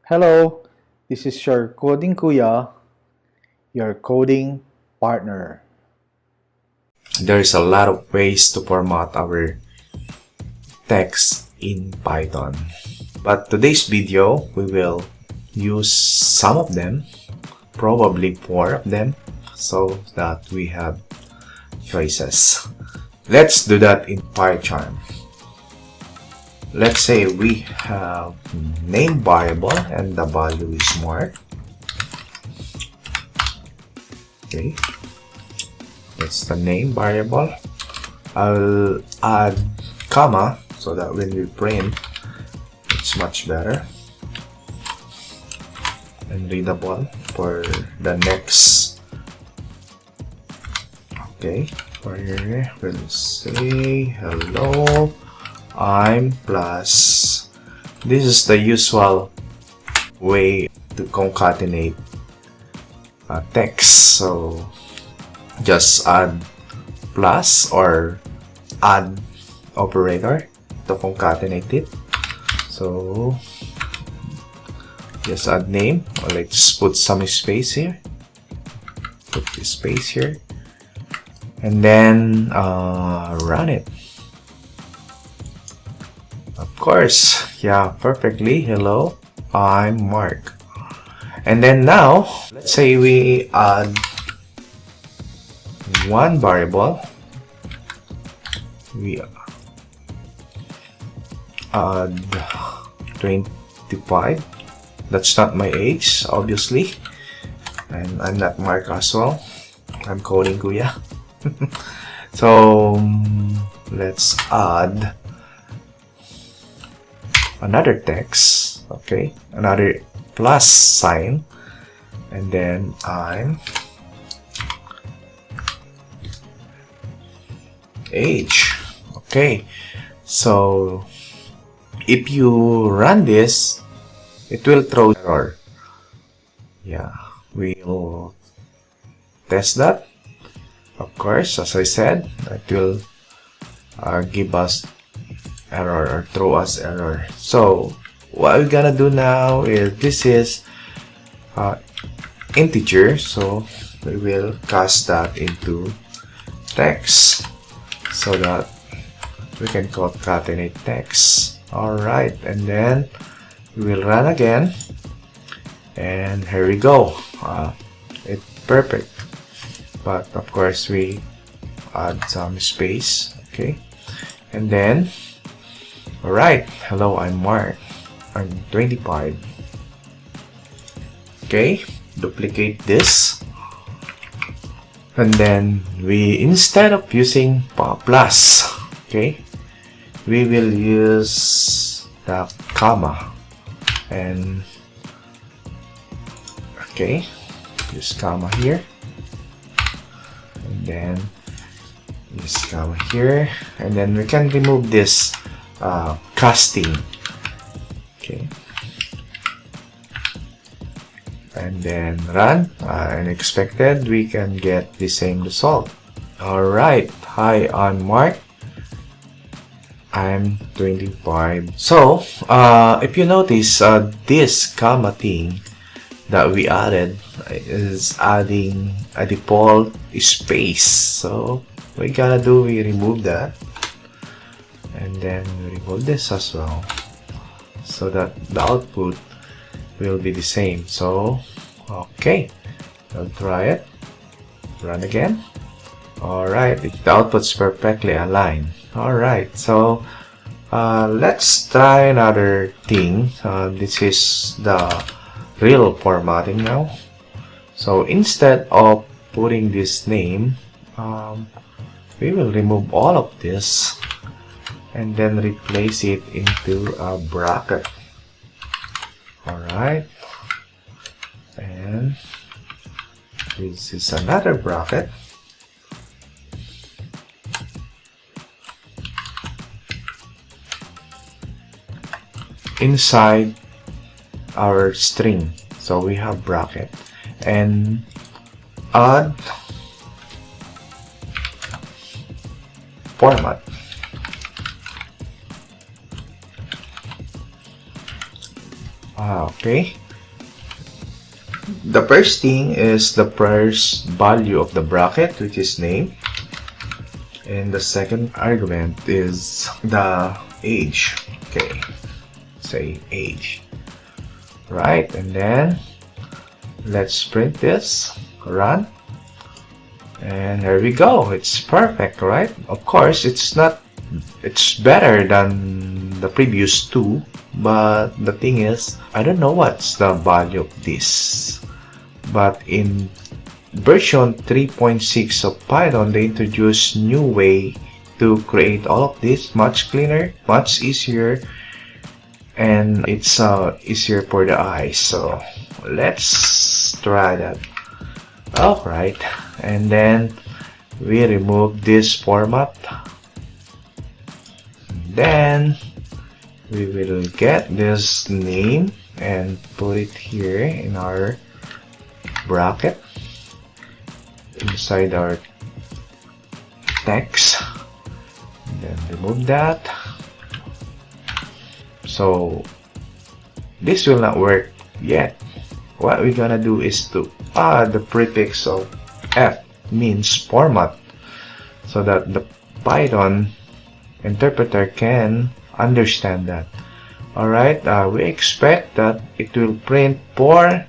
Hello, this is your codingkuya, your coding partner. There's a lot of ways to format our text in Python. But today's video, we will use some of them, probably 4 of them, so that we have choices. Let's do that in PyCharm. Let's say we have name variable and the value is mark. Okay, that's the name variable. I'll add comma so that when we print, it's much better and readable for the next. Okay, for here we'll say hello, I'm plus. This is the usual way to concatenate text. So just add plus or add operator to concatenate it. So just add name. Let's put some space here. Put this space here, and then run it. Of course, yeah, perfectly. Hello, I'm Mark. And then now, let's say we add one variable. We add 25. That's not my age, obviously. And I'm not Mark as well. I'm codingkuya. So let's add another text, okay, another plus sign, and then I'm age. Okay, so if you run this, it will throw error. Yeah, we'll test that. Of course, as I said, it will give us error or throw us error. So what we're gonna do now is, this is integer, so we will cast that into text so that we can concatenate text. Alright, and then we will run again, and here we go. It's perfect, but of course we add some space. Okay, and then alright, hello, I'm Mark. I'm 25. Okay, duplicate this. And then we, instead of using plus, okay, we will use the comma. And okay, use comma here. And then use comma here. And then we can remove this casting. Okay, and then run. Unexpected, we can get the same result. Alright, hi, I'm Mark. I'm 25. So if you notice, this comma thing that we added is adding a default space. So what we gotta do, we remove that, and then we remove this as well, so that the output will be the same. So okay, I'll try it, run again. Alright, the output's perfectly aligned. Alright, so let's try another thing. This is the real formatting now. So instead of putting this name, we will remove all of this and then replace it into a bracket. Alright, and this is another bracket. Inside our string, so we have bracket, and add format. Okay. The first thing is the first value of the bracket, which is name. And the second argument is the age. Okay. Say age. Right, and then let's print this, run, and here we go. It's perfect, right? Of course, it's better than the previous two, but the thing is, I don't know what's the value of this. But in version 3.6 of Python, they introduced new way to create all of this, much cleaner, much easier, and it's easier for the eyes. So let's try that. Alright, and then we remove this format. Then we will get this name and put it here in our bracket inside our text, and then remove that. So this will not work yet. What we're gonna do is to add the prefix of F, means format, so that the Python interpreter can understand that. Alright, we expect that it will print for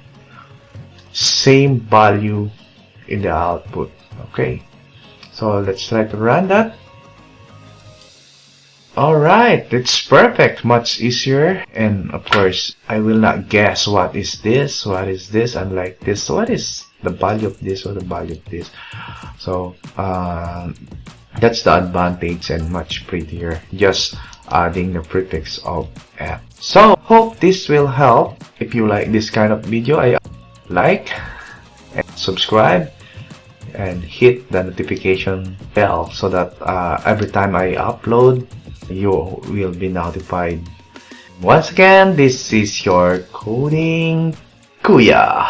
same value in the output. Okay, so let's try to run that. Alright, it's perfect, much easier, and of course I will not guess what is this, unlike this. So what is the value of this or the value of this? So that's the advantage, and much prettier, just adding the prefix of F. So hope this will help. If you like this kind of video, I like and subscribe and hit the notification bell so that every time I upload, you will be notified. Once again, this is your Coding Kuya.